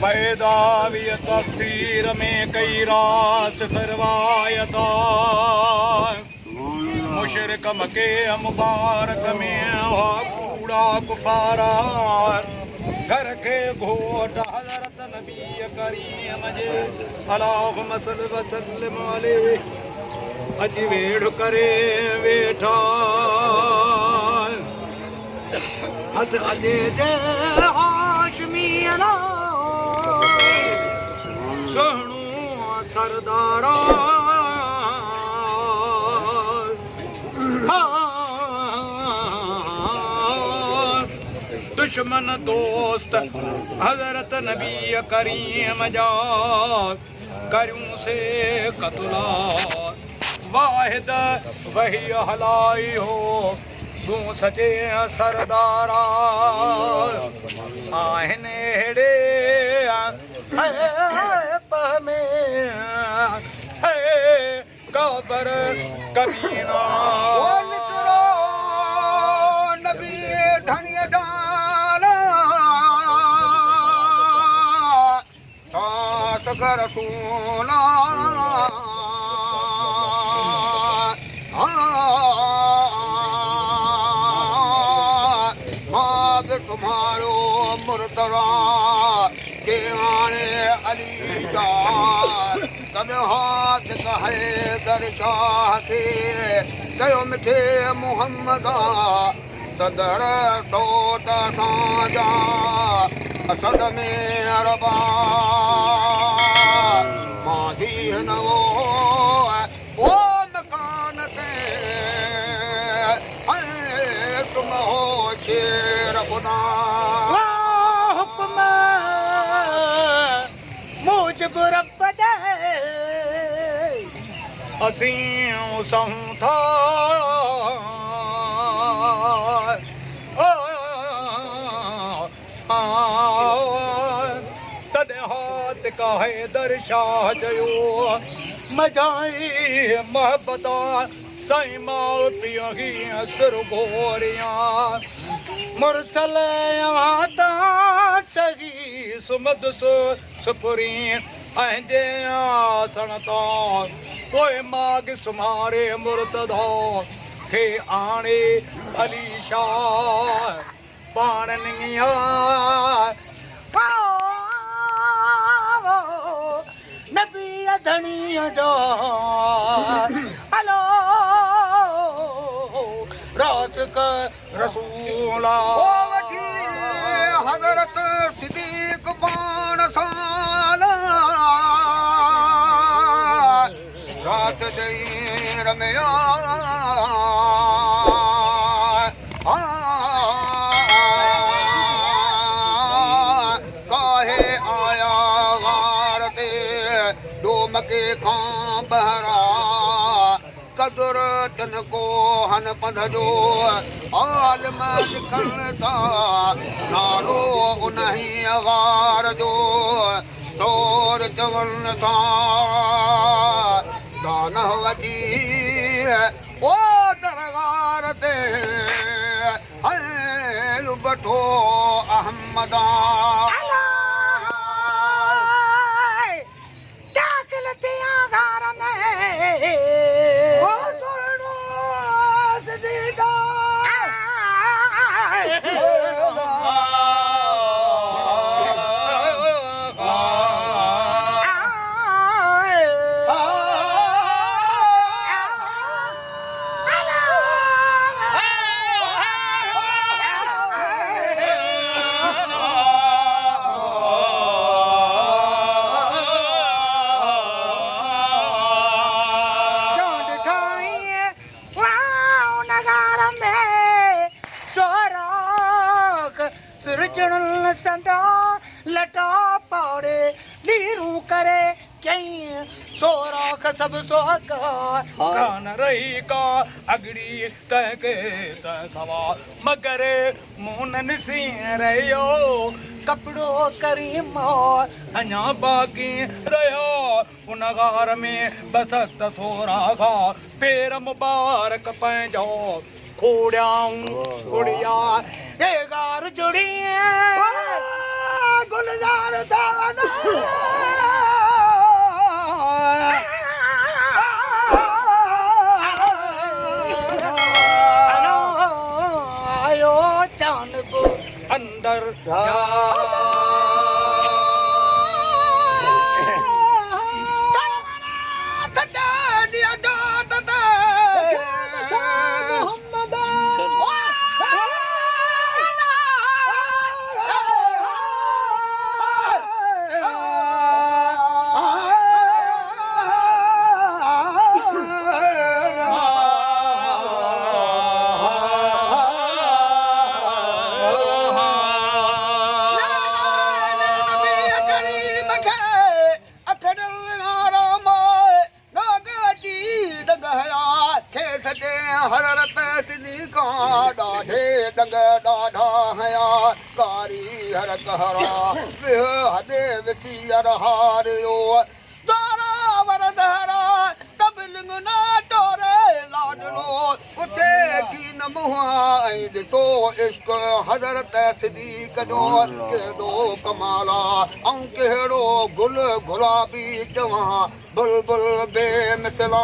पैदावी तफसीर में कई रास फरवायता मुशरिक मके मुबारक में कूड़ा कुफारा घर के घोट हज़रत नबी करीम जे अल्लाहुम्मा सल्लि व सल्लिम अलैहि अज वेड़ करे वेठा हथ अजे जे हाशमी अला सोहणो सरदारा दुश्मन दोस्त हजरत नबी करीम जा करूं से कतला वाहिद वही हलाई हो तू सचे सरदारा आहनेड़े पमे कबर कमीना नबी धनिया डाला सास कर सोना माग तुम्हारो मुर्तरा के आने अली जा तब हाथ कहे दरशाह के कयो मिठे मुहम्मदा सदर सोत साजा असद में अरबा माधी नवो ओ मकान ते तुम हो शेर खुदा हुक्म मुझब रब दे असीं सहूं था तॾहिं हाथ कहे दरशाह चयो मजाई मोहब्बता साईं माउ पीउ ही असर गोरिया मुरसल आता सही सुमद सुपुरी अहंजे सणता कोई माग सुमारे मुर्तदा खे आणे अली शाह पाण निया नबी धनी जो हलो रात का रसूला हजरत सिद्दीक पान साला रात देर में काहे आया गार ते डोम के खां बहरा कदुर तन को हन पंध जो आलम निकलता नालो उन्ही वार जो तोर चवन सा दान वजी ओ दरगार ते हल बठो अहमदा संदा लटा पाड़े नीरू करे कहीं सोराख सब सोकार रही का अगड़ी तह के तह सवा मगर मुनन सी रहो कपड़ो करी मोर अञा बाकी रहो उन गार में बसत सोराखा पेर मुबारक पंहिंजो खोड़ियाऊं गुड़िया ये गार जुड़ी अंदर हररत सिद्दीक़ ॾाढे डंग ॾाढा हया कारी हर कहरा विह हदे विसीर हारियो तारा वरदहरा तबलिंग ना तोरे लाडलो उठे की न मुहा ऐं ॾिसो इश्क हज़रत सिद्दीक़ जो केॾो कमाला ऐं कहिड़ो गुल गुलाबी चवां बुलबुल बेमिसला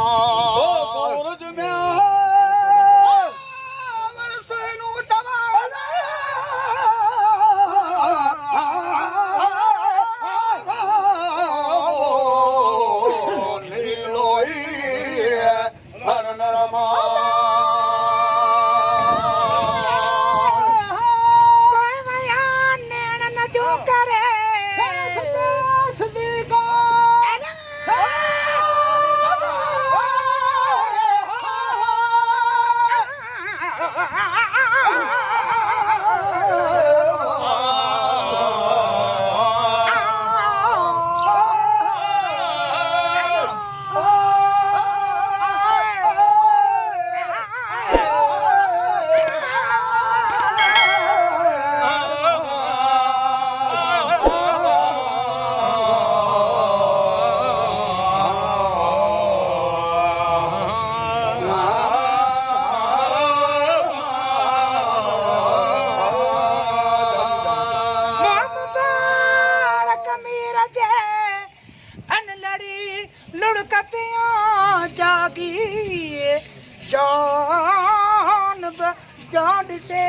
जान से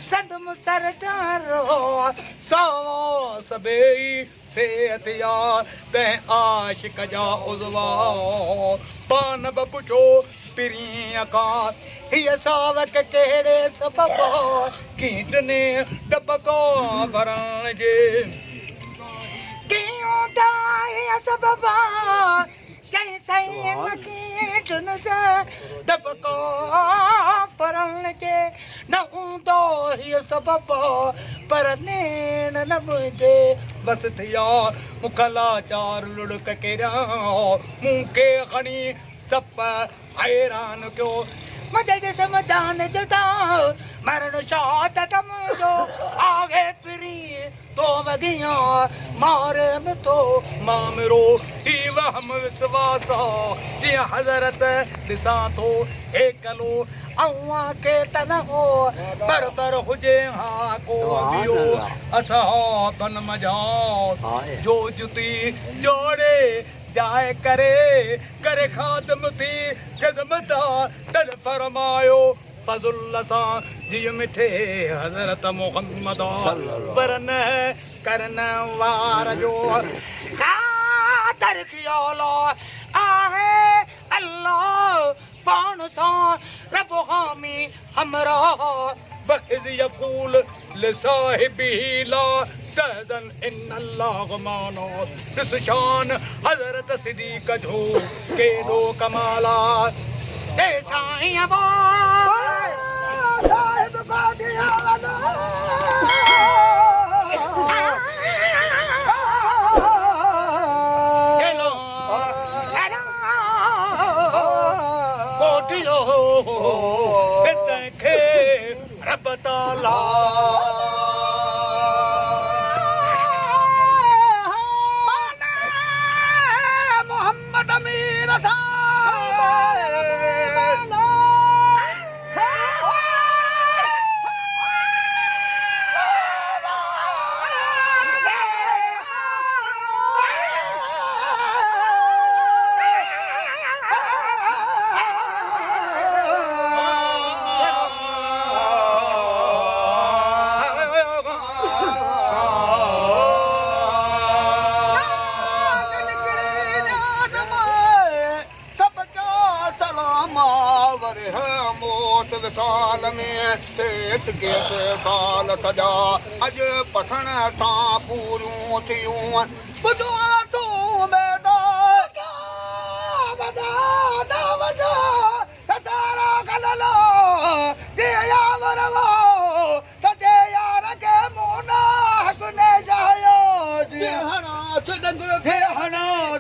सदम सरदारो सौ सबेई से हथियार ते आशिक जा उज़वा पान ब पुछो पिरीं अकार ये सावक केड़े सबब कीटने डबको भरण जे क्यों दाए सबब जैसे कीटन से डबको भरण जे न हूंदो हीअ सबब पर नेण न मुंहिंजे बस थिया मुखला चार लुड़क केरिया मूंखे खणी सप हैरान कयो मदद समझान जदा मरण शात तमजो आगे फिरी तो वगिया मारे में तो मामरो ही वहम विश्वासा जी हजरत दिसा तो एकलो अवा के तनहो बरबर हुजे हा को बियो असा बन मजा जो जुती जोड़े जाए करे खादम थी खिदमता तर फरमायो फज़ुल सां जी मिठे हज़रत मोहम्मद वरन करन वार जो खातर ख़ियालो आहे अल्लाह पाण सां रब हामी हमरा बख़िज़ यक़ूल लिसाहिबिही ला तहज़न इन अल्लाह मानो ॾिस शान हज़रत सिद्दीक़ जो केॾो कमाला ए साईं वो साहिब बादियाना हेलो कोठियो तंखे रब ताला मोहम्मद अमीर तेत केस साल सजा अज पठण सां पूरियूं थियूं बुधो तूं बेदा वदा ना वजा सतारा कललो दिया वरवो सचे यार के मोना गुने जायो दिहना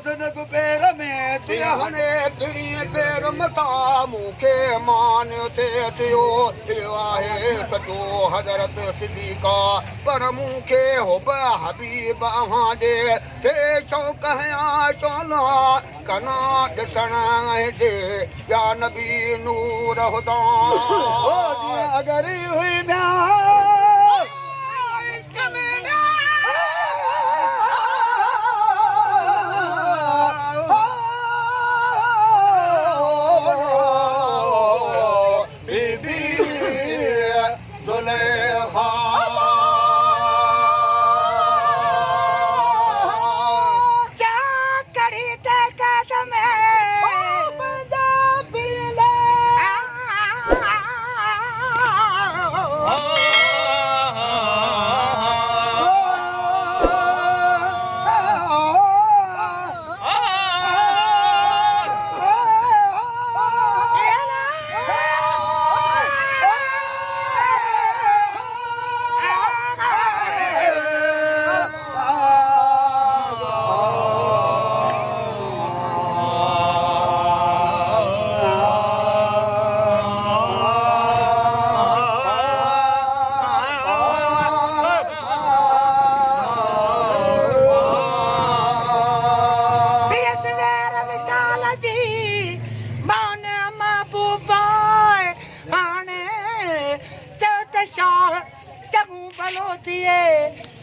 सदक पैर में तिहने गिणी पैर मता मूंखे मान थे थियो आहे सचो हज़रत सिद्दीक़ा पर मूंखे हुब हबीब अहांजे थे शौक़ हयां चोला कना ॾिसण हेॾे या नबी नूर हुदा अगर हुई ना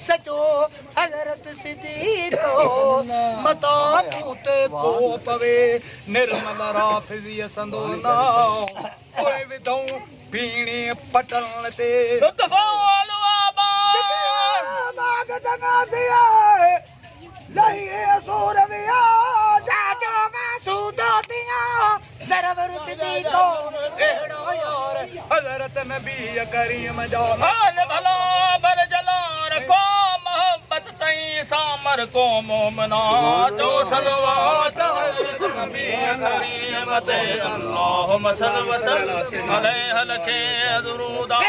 सचो हज़रत सिद्दीक़ो मता पूत को पवे निर्मल राफ़िज़ी संदो ना कोई विधौ पीणी पटल ते लुत्फ़ो आबाद दगा दिया लहिए सूरविया जाजो मासूदो तिया सरवर सिद्दीक़ो एड़ो यार हज़रत नबी करीम जा हाल भला बर जलार को मोहब्बत तई सामर को मोमना जो सलवात नबी करीम ते अल्लाहुम्मा सल्लि व सल्लिम अलैहि लके दुरूदा